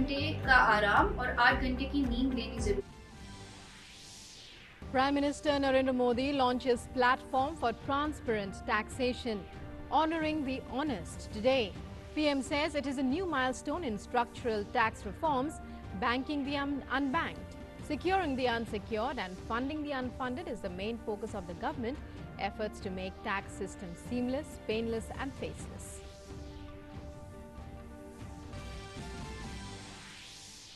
घंटे का आराम और 8 घंटे की नींद लेनी जरूरी। Prime Minister Narendra Modi launches platform for transparent taxation, honoring the honest today. PM says it is a new milestone in structural tax reforms, banking the unbanked, securing the unsecured and funding the unfunded is the main focus of the government. Efforts to make tax system seamless, painless and faceless.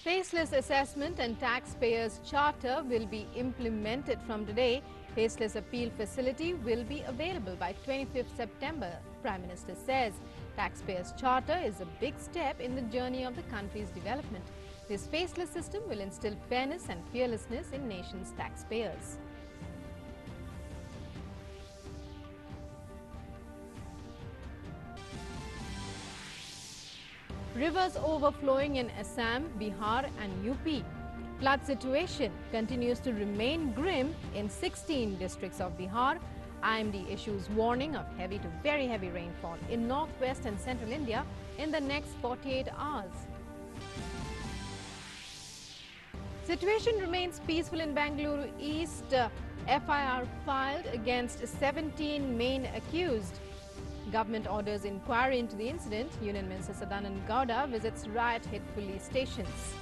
Faceless assessment and taxpayers charter will be implemented from today. Faceless appeal facility will be available by 25th September. Prime Minister says taxpayers charter is a big step in the journey of the country's development. This faceless system will instill fairness and fearlessness in nation's taxpayers. Rivers overflowing in Assam, Bihar and UP. Flood situation continues to remain grim in 16 districts of Bihar. IMD issues warning of heavy to very heavy rainfall in northwest and central India in the next 48 hours. Situation remains peaceful in Bangalore East. FIR filed against 17 main accused. Government orders inquiry into the incident. Union Minister Sadanand Gowda visits riot-hit police stations.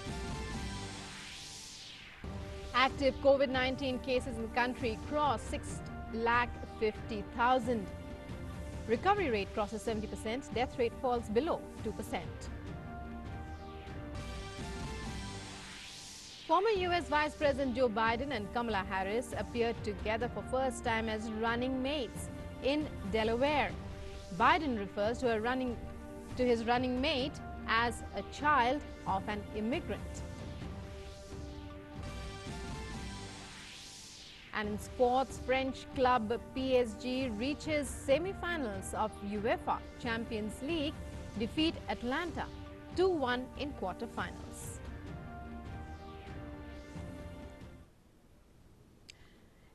Active COVID-19 cases in the country cross 6,50,000. Recovery rate crosses 70%. Death rate falls below 2%. Former US Vice President Joe Biden and Kamala Harris appeared together for first time as running mates in Delaware. Biden refers to his running mate as a child of an immigrant. And in sports, French club PSG reaches semi-finals of UEFA Champions League, defeat Atlanta 2-1 in quarter-finals.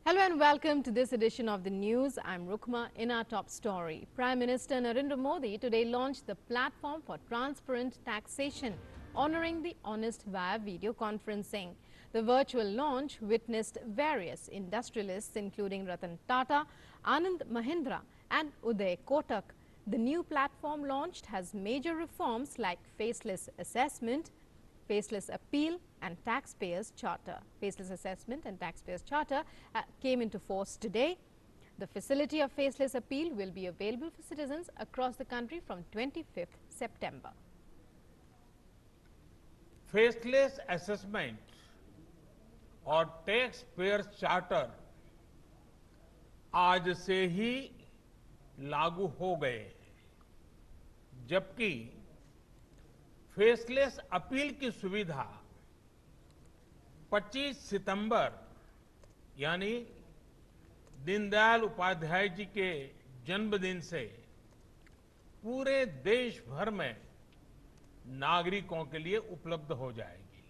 Hello and welcome to this edition of the news. I'm Rukma. In our top story, Prime Minister Narendra Modi today launched the platform for transparent taxation, honoring the honest via video conferencing. The virtual launch witnessed various industrialists including Ratan Tata, Anand Mahindra and Uday Kotak. The new platform launched has major reforms like faceless assessment, faceless appeal and taxpayers charter. Faceless assessment and taxpayers charter came into force today. The facility of faceless appeal will be available for citizens across the country from 25th September. Faceless assessment और tax payers charter आज से ही लागू हो गए हैं, जबकि faceless appeal की सुविधा 25 सितंबर यानी दीनदयाल उपाध्याय जी के जन्मदिन से पूरे देश भर में नागरिकों के लिए उपलब्ध हो जाएगी.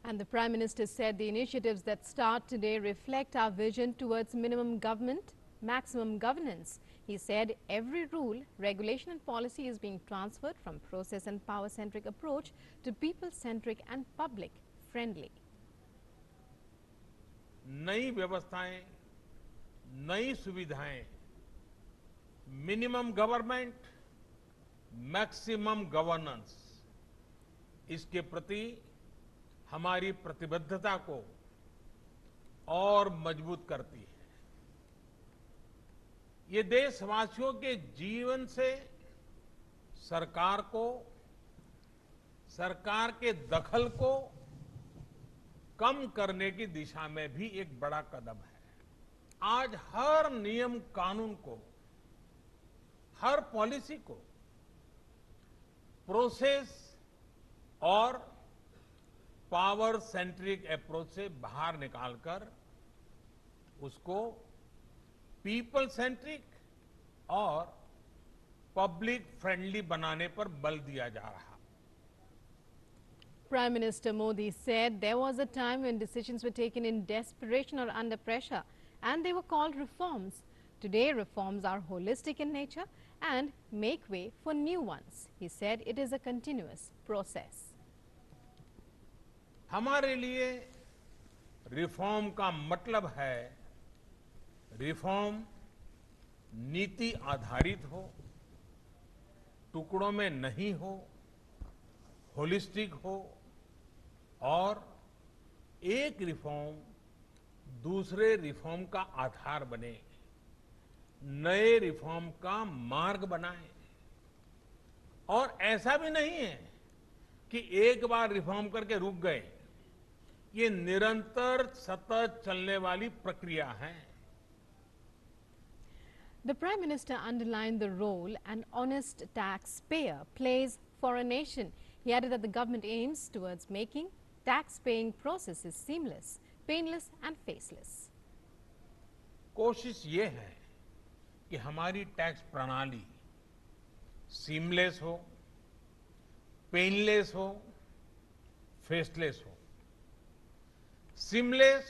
And the Prime Minister said the initiatives that start today reflect our vision towards minimum government, maximum governance. He said every rule, regulation and policy is being transferred from process and power-centric approach to people-centric and public-friendly. नई व्यवस्थाएं, नई सुविधाएं, minimum government, maximum governance, इसके प्रति हमारी प्रतिबद्धता को और मजबूत करती है. ये देशवासियों के जीवन से सरकार को, सरकार के दखल को कम करने की दिशा में भी एक बड़ा कदम है. आज हर नियम कानून को, हर पॉलिसी को प्रोसेस और पावर सेंट्रिक अप्रोच से बाहर निकालकर उसको पीपल सेंट्रिक और पब्लिक फ्रेंडली बनाने पर बल दिया जा रहा. Prime Minister Modi said there was a time when decisions were taken in desperation or under pressure and they were called reforms. Today, reforms are holistic in nature and make way for new ones. He said it is a continuous process. हमारे लिए reform का मतलब है reform नीति आधारित हो, टुकड़ों में नहीं हो, होलिस्टिक हो और एक रिफॉर्म दूसरे रिफॉर्म का आधार बने, नए रिफॉर्म का मार्ग बनाए। और ऐसा भी नहीं है कि एक बार रिफॉर्म करके रुक गए, ये निरंतर सतत चलने वाली प्रक्रिया है। The Prime Minister underlined the role an honest taxpayer plays for a nation. He added that the government aims towards making tax-paying processes seamless, painless and faceless. कोशिश ये है कि हमारी टैक्स प्रणाली सीमलेस हो, पेनलेस हो, फेसलेस हो। Seamless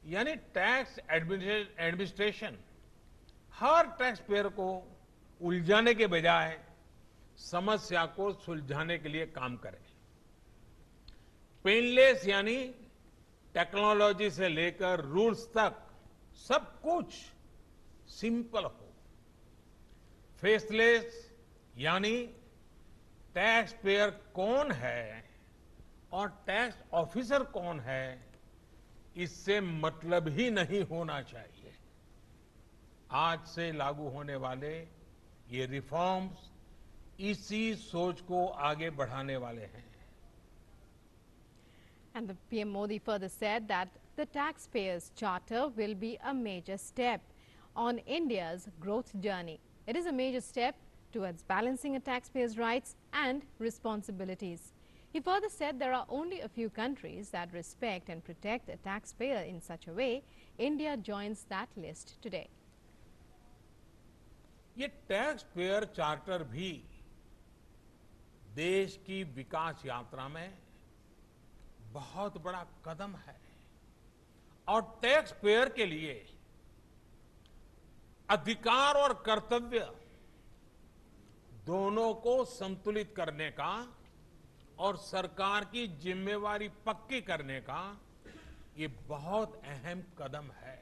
यानी टैक्स एडमिनिस्ट्रेशन हर टैक्स पेयर को उलझाने के बजाय समस्या को सुलझाने के लिए काम करे। पेनलेस यानी टेक्नोलॉजी से लेकर रूल्स तक सब कुछ सिंपल हो। फेसलेस यानी टैक्स पेयर कौन है और टैक्स ऑफिसर कौन है, इससे मतलब ही नहीं होना चाहिए। आज से लागू होने वाले ये रिफॉर्म्स इसी सोच को आगे बढ़ाने वाले हैं। And the PM Modi further said that the taxpayers' charter will be a major step on India's growth journey. It is a major step towards balancing a taxpayer's rights and responsibilities. He further said there are only a few countries that respect and protect a taxpayer in such a way. India joins that list today. ये tax payer charter भी देश की विकास यात्रा में बहुत बड़ा कदम है और टैक्स पेयर के लिए अधिकार और कर्तव्य दोनों को संतुलित करने का और सरकार की जिम्मेवारी पक्की करने का ये बहुत अहम कदम है।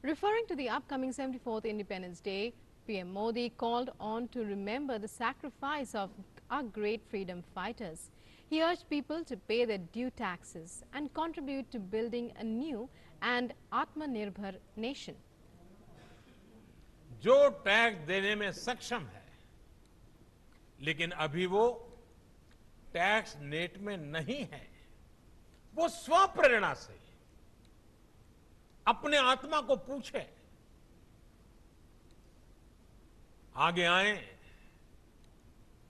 Referring to the upcoming 74th Independence Day, PM Modi called on to remember the sacrifice of our great freedom fighters. He urged people to pay their due taxes and contribute to building a new and Atmanirbhar nation. जो tax देने में सक्षम है लेकिन अभी वो tax net में नहीं है, वो स्वप्रेरणा से अपने आत्मा को पूछे, आगे आए।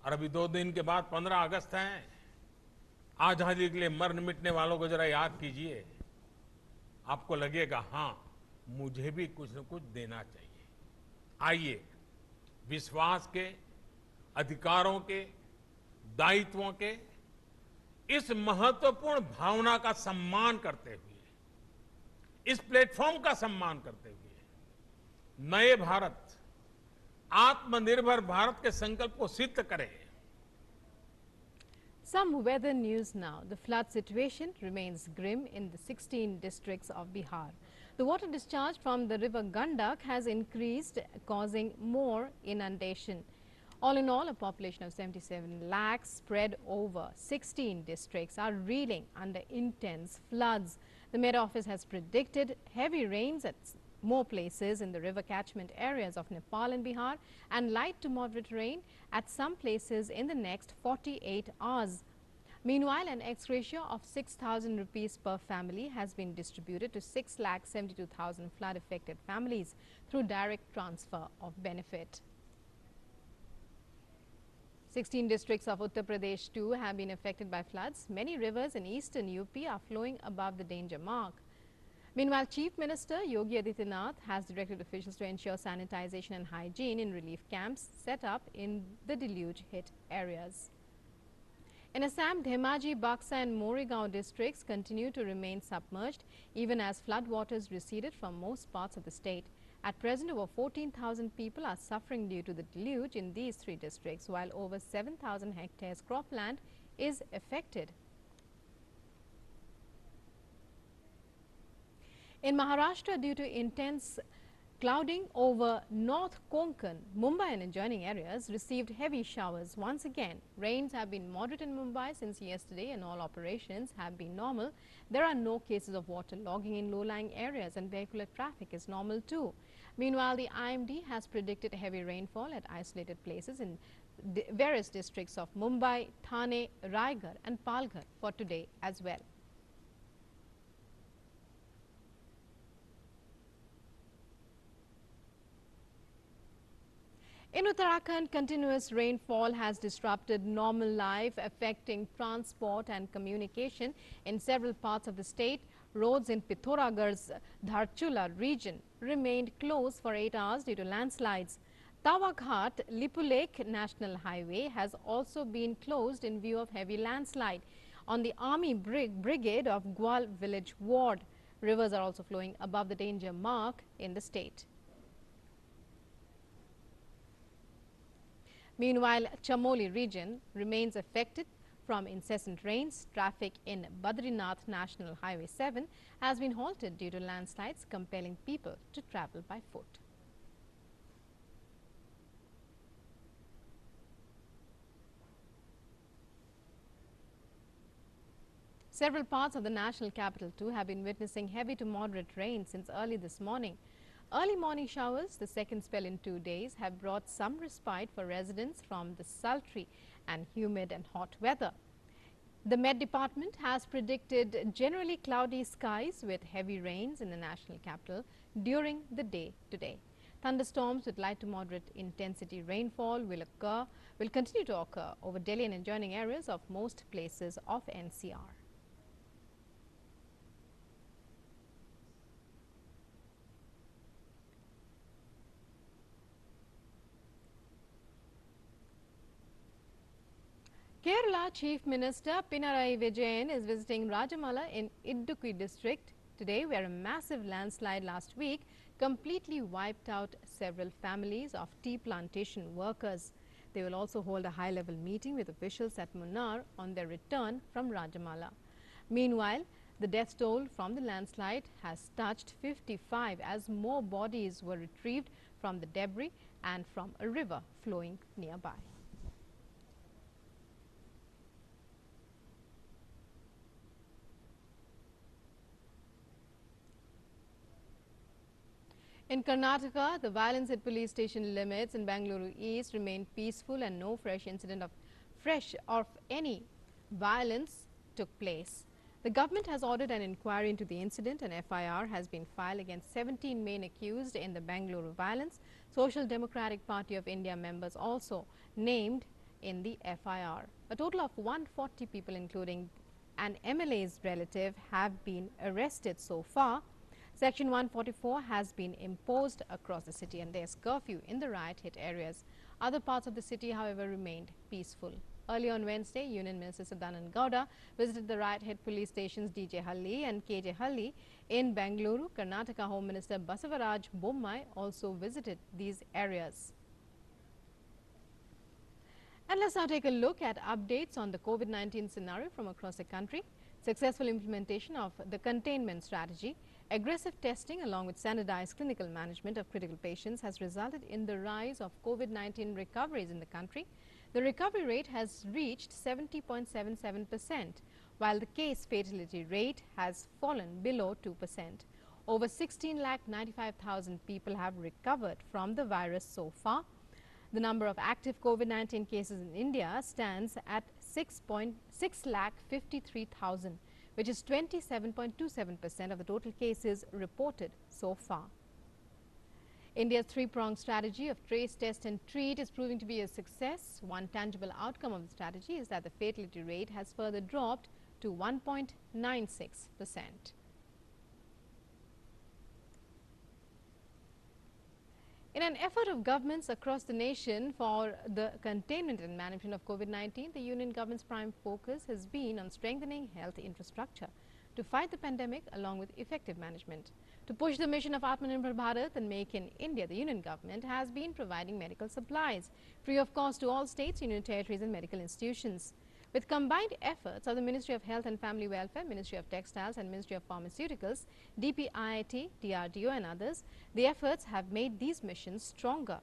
और अभी 2 दिन के बाद 15 अगस्त है। आजादी के लिए मरन मिटने वालों को जरा याद कीजिए, आपको लगेगा हाँ मुझे भी कुछ न कुछ देना चाहिए। आइए विश्वास के, अधिकारों के, दायित्वों के इस महत्वपूर्ण भावना का सम्मान करते हुए, इस प्लेटफॉर्म का सम्मान करते हुए नए भारत, आत्मनिर्भर भारत के संकल्प को सिद्ध करें। Some weather news now. The flood situation remains grim in the 16 districts of Bihar. The water discharge from the river Gandak has increased, causing more inundation. All in all, a population of 77 lakhs spread over 16 districts are reeling under intense floods. The Met Office has predicted heavy rains at more places in the river catchment areas of Nepal and Bihar and light to moderate rain at some places in the next 48 hours. Meanwhile, an ex-ratio of 6,000 rupees per family has been distributed to 6,72,000 flood-affected families through direct transfer of benefit. 16 districts of Uttar Pradesh too have been affected by floods. Many rivers in eastern UP are flowing above the danger mark. Meanwhile, Chief Minister Yogi Adityanath has directed officials to ensure sanitization and hygiene in relief camps set up in the deluge-hit areas. In Assam, Dhemaji, Baksa and Morigaon districts continue to remain submerged even as floodwaters receded from most parts of the state. At present, over 14,000 people are suffering due to the deluge in these 3 districts, while over 7,000 hectares cropland is affected. In Maharashtra, due to intense clouding over North Konkan, Mumbai and adjoining areas received heavy showers once again. Rains have been moderate in Mumbai since yesterday and all operations have been normal. There are no cases of water logging in low-lying areas and vehicular traffic is normal too. Meanwhile, the IMD has predicted heavy rainfall at isolated places in various districts of Mumbai, Thane, Raigad and Palghar for today as well. In Uttarakhand, continuous rainfall has disrupted normal life, affecting transport and communication in several parts of the state. Roads in Pithoragarh's Dharchula region remained closed for 8 hours due to landslides. Tawaghat-Lipulekh National Highway has also been closed in view of heavy landslide on the Army Brigade of Gwal village ward. Rivers are also flowing above the danger mark in the state. Meanwhile, Chamoli region remains affected from incessant rains. Traffic in Badrinath National Highway 7 has been halted due to landslides, compelling people to travel by foot. Several parts of the national capital too have been witnessing heavy to moderate rain since early this morning. Early morning showers, the second spell in 2 days, have brought some respite for residents from the sultry and humid and hot weather. The Met Department has predicted generally cloudy skies with heavy rains in the national capital during the day today. Thunderstorms with light to moderate intensity rainfall will continue to occur over Delhi and adjoining areas of most places of NCR. Kerala Chief Minister Pinarayi Vijayan is visiting Rajamala in Idukki district today, where a massive landslide last week completely wiped out several families of tea plantation workers. They will also hold a high-level meeting with officials at Munnar on their return from Rajamala. Meanwhile, the death toll from the landslide has touched 55 as more bodies were retrieved from the debris and from a river flowing nearby. In Karnataka, the violence at police station limits in Bangalore East remained peaceful and no fresh incident of any violence took place. The government has ordered an inquiry into the incident and FIR has been filed against 17 main accused in the Bangalore violence. Social Democratic Party of India members also named in the FIR. A total of 140 people, including an MLA's relative, have been arrested so far. Section 144 has been imposed across the city and there's curfew in the riot-hit areas. Other parts of the city, however, remained peaceful. Early on Wednesday, Union Minister Sadanand Gowda visited the riot-hit police stations DJ Halli and KJ Halli in Bangalore. Karnataka Home Minister Basavaraj Bommai also visited these areas. And let's now take a look at updates on the COVID-19 scenario from across the country. Successful implementation of the containment strategy, aggressive testing along with standardized clinical management of critical patients has resulted in the rise of COVID-19 recoveries in the country. The recovery rate has reached 70.77%, while the case fatality rate has fallen below 2%. Over 16,95,000 people have recovered from the virus so far. The number of active COVID-19 cases in India stands at 6,53,000, which is 27.27% of the total cases reported so far. India's three-pronged strategy of trace, test and treat is proving to be a success. One tangible outcome of the strategy is that the fatality rate has further dropped to 1.96%. In an effort of governments across the nation for the containment and management of COVID-19, the union government's prime focus has been on strengthening health infrastructure. to fight the pandemic along with effective management. To push the mission of Atmanirbhar Bharat and Make in India, the Union government has been providing medical supplies free of cost to all states, union territories and medical institutions. With combined efforts of the Ministry of Health and Family Welfare, Ministry of Textiles and Ministry of Pharmaceuticals, DPIIT, DRDO and others, the efforts have made these missions stronger.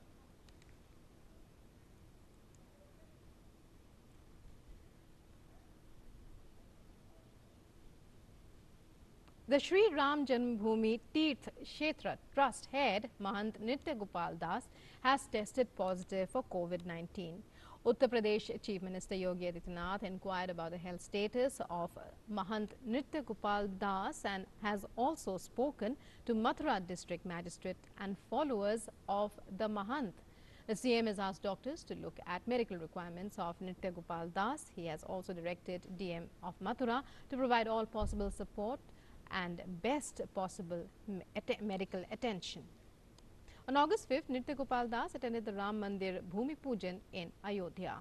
The Sri Ram Janmabhoomi Tirth Kshetra Trust head Mahant Nitya Gopal Das has tested positive for COVID-19. Uttar Pradesh Chief Minister Yogi Adityanath inquired about the health status of Mahant Nitya Gopal Das and has also spoken to Mathura District Magistrate and followers of the Mahant. The CM has asked doctors to look at medical requirements of Nitya Gopal Das. He has also directed DM of Mathura to provide all possible support and best possible medical attention. On August 5th, Nitya Gopal Das attended the Ram Mandir Bhumi Pujan in Ayodhya.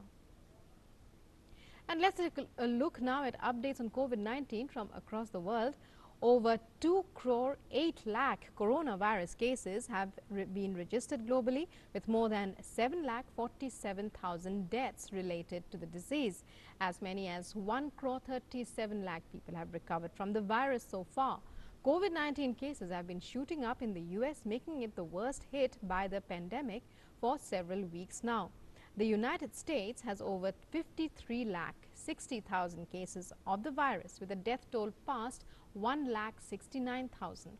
And let's take a look now at updates on COVID-19 from across the world. Over 2 crore 8 lakh coronavirus cases have been registered globally, with more than 7 lakh 47,000 deaths related to the disease. As many as 1 crore 37 lakh people have recovered from the virus so far. COVID-19 cases have been shooting up in the US, making it the worst hit by the pandemic for several weeks now. The United States has over 53 lakh 60,000 cases of the virus, with a death toll past 1 lakh 69,000.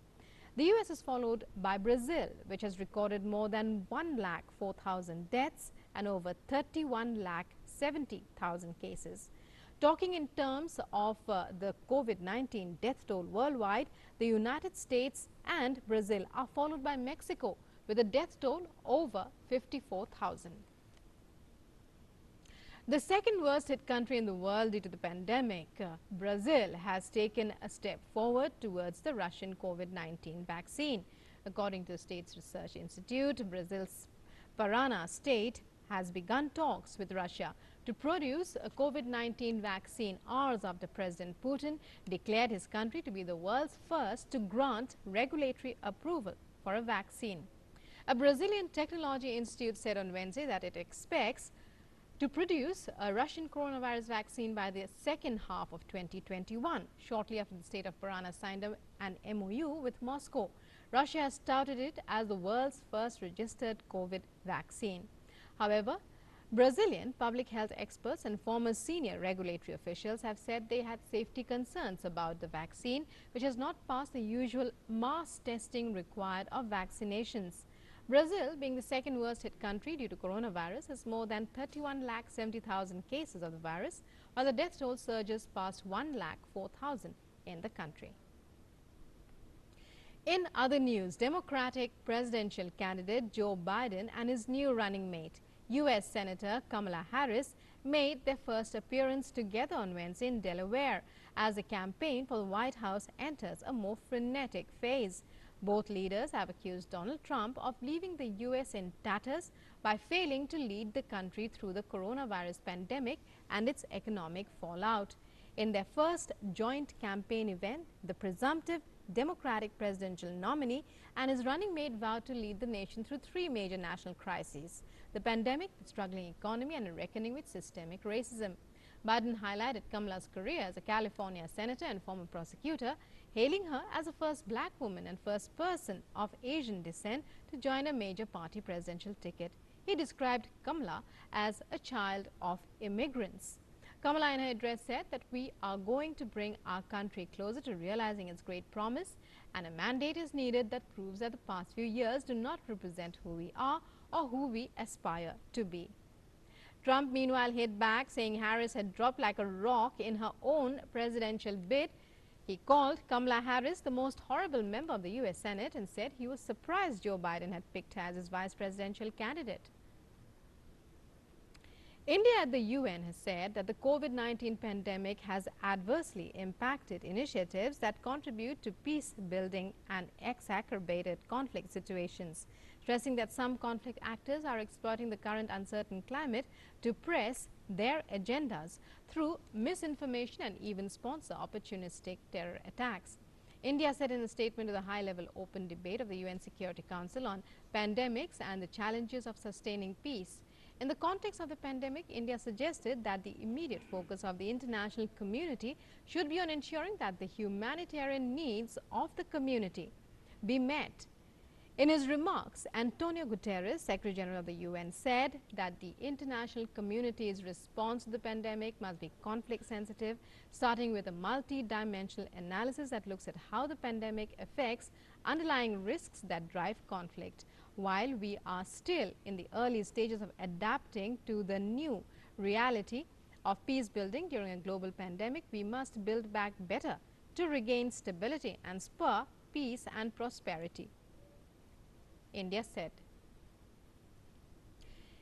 The US is followed by Brazil, which has recorded more than 1 lakh 4,000 deaths and over 31 lakh 70,000 cases. Talking in terms of the COVID-19 death toll worldwide, the United States and Brazil are followed by Mexico with a death toll over 54,000. The second worst hit country in the world due to the pandemic, Brazil has taken a step forward towards the Russian COVID-19 vaccine. According to the state's research institute, Brazil's Paraná state has begun talks with Russia to produce a COVID-19 vaccine hours after President Putin declared his country to be the world's first to grant regulatory approval for a vaccine. A Brazilian technology institute said on Wednesday that it expects to produce a Russian coronavirus vaccine by the second half of 2021, shortly after the state of Paraná signed an MOU with Moscow. Russia has touted it as the world's first registered COVID vaccine. However, Brazilian public health experts and former senior regulatory officials have said they had safety concerns about the vaccine, which has not passed the usual mass testing required of vaccinations. Brazil, being the second worst hit country due to coronavirus, has more than 31 lakh 70,000 cases of the virus, while the death toll surges past 1 lakh 4,000 in the country. In other news, Democratic presidential candidate Joe Biden and his new running mate, U.S. Senator Kamala Harris, made their first appearance together on Wednesday in Delaware as the campaign for the White House enters a more frenetic phase. Both leaders have accused Donald Trump of leaving the U.S. in tatters by failing to lead the country through the coronavirus pandemic and its economic fallout. In their first joint campaign event, the presumptive Democratic presidential nominee and his running mate vowed to lead the nation through 3 major national crises: the pandemic, the struggling economy, and a reckoning with systemic racism. Biden highlighted Kamala's career as a California senator and former prosecutor, hailing her as the first black woman and first person of Asian descent to join a major party presidential ticket. He described Kamala as a child of immigrants. Kamala in her address said that we are going to bring our country closer to realizing its great promise, and a mandate is needed that proves that the past few years do not represent who we are or who we aspire to be. Trump meanwhile hit back, saying Harris had dropped like a rock in her own presidential bid. He called Kamala Harris the most horrible member of the U.S. Senate and said he was surprised Joe Biden had picked her as his vice presidential candidate. India at the UN has said that the COVID-19 pandemic has adversely impacted initiatives that contribute to peace building and exacerbated conflict situations, stressing that some conflict actors are exploiting the current uncertain climate to press their agendas through misinformation and even sponsor opportunistic terror attacks. India said in a statement to the high-level open debate of the UN Security Council on pandemics and the challenges of sustaining peace. In the context of the pandemic, India suggested that the immediate focus of the international community should be on ensuring that the humanitarian needs of the community be met. In his remarks, Antonio Guterres, Secretary General of the UN, said that the international community's response to the pandemic must be conflict-sensitive, starting with a multi-dimensional analysis that looks at how the pandemic affects underlying risks that drive conflict. While we are still in the early stages of adapting to the new reality of peace building during a global pandemic, we must build back better to regain stability and spur peace and prosperity, India said.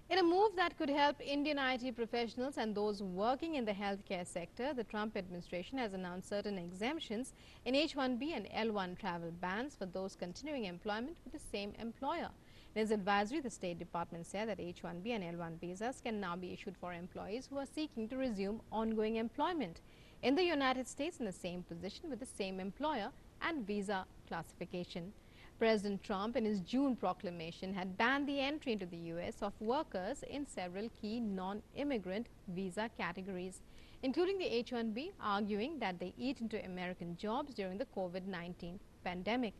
In a move that could help Indian IT professionals and those working in the healthcare sector, the Trump administration has announced certain exemptions in H-1B and L-1 travel bans for those continuing employment with the same employer. In his advisory, the State Department said that H-1B and L-1 visas can now be issued for employees who are seeking to resume ongoing employment in the United States in the same position with the same employer and visa classification. President Trump, in his June proclamation, had banned the entry into the U.S. of workers in several key non-immigrant visa categories, including the H-1B, arguing that they eat into American jobs during the COVID-19 pandemic.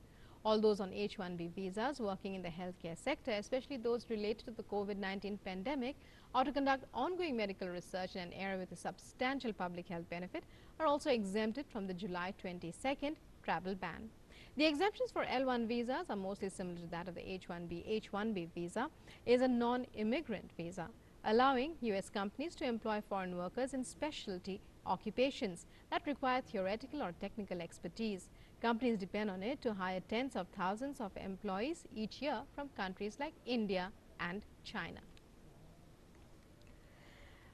All those on H-1B visas working in the healthcare sector, especially those related to the COVID-19 pandemic, or to conduct ongoing medical research in an area with a substantial public health benefit, are also exempted from the July 22nd travel ban. The exemptions for L-1 visas are mostly similar to that of the H-1B. H-1B visa is a non-immigrant visa, allowing U.S. companies to employ foreign workers in specialty occupations that require theoretical or technical expertise. Companies depend on it to hire tens of thousands of employees each year from countries like India and China.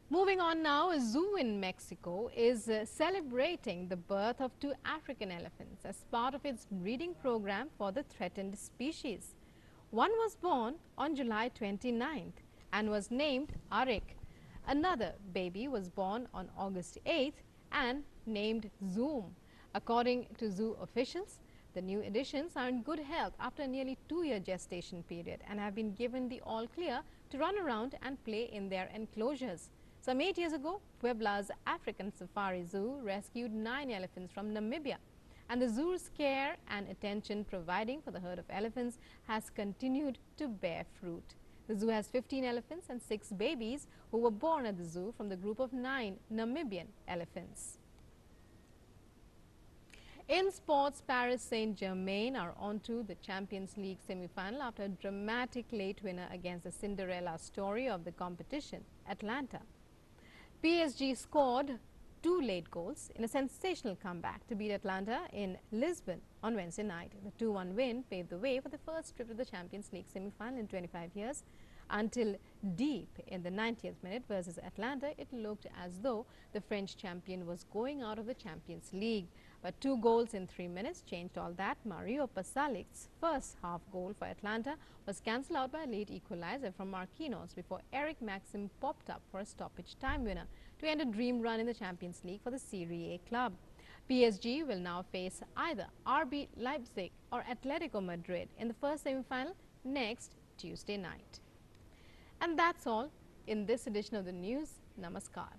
Moving on now, a zoo in Mexico is celebrating the birth of 2 African elephants as part of its breeding program for the threatened species. One was born on July 29th and was named Arik. Another baby was born on August 8th and named Zoom. According to zoo officials, the new additions are in good health after a nearly 2-year gestation period and have been given the all clear to run around and play in their enclosures. Some 8 years ago, Puebla's African Safari Zoo rescued 9 elephants from Namibia, and the zoo's care and attention providing for the herd of elephants has continued to bear fruit. The zoo has 15 elephants and 6 babies who were born at the zoo from the group of 9 Namibian elephants. In sports, Paris Saint-Germain are on to the Champions League semi-final after a dramatic late winner against the Cinderella story of the competition, Atlanta. PSG scored 2 late goals in a sensational comeback to beat Atlanta in Lisbon on Wednesday night. The 2-1 win paved the way for the first trip to the Champions League semi-final in 25 years. Until deep in the 90th minute versus Atlanta, it looked as though the French champion was going out of the Champions League. But 2 goals in 3 minutes changed all that. Mario Pasalic's first half goal for Atlanta was cancelled out by a late equalizer from Marquinhos before Eric Maxim popped up for a stoppage time winner to end a dream run in the Champions League for the Serie A club. PSG will now face either RB Leipzig or Atletico Madrid in the first semi-final next Tuesday night. And that's all in this edition of the news. Namaskar.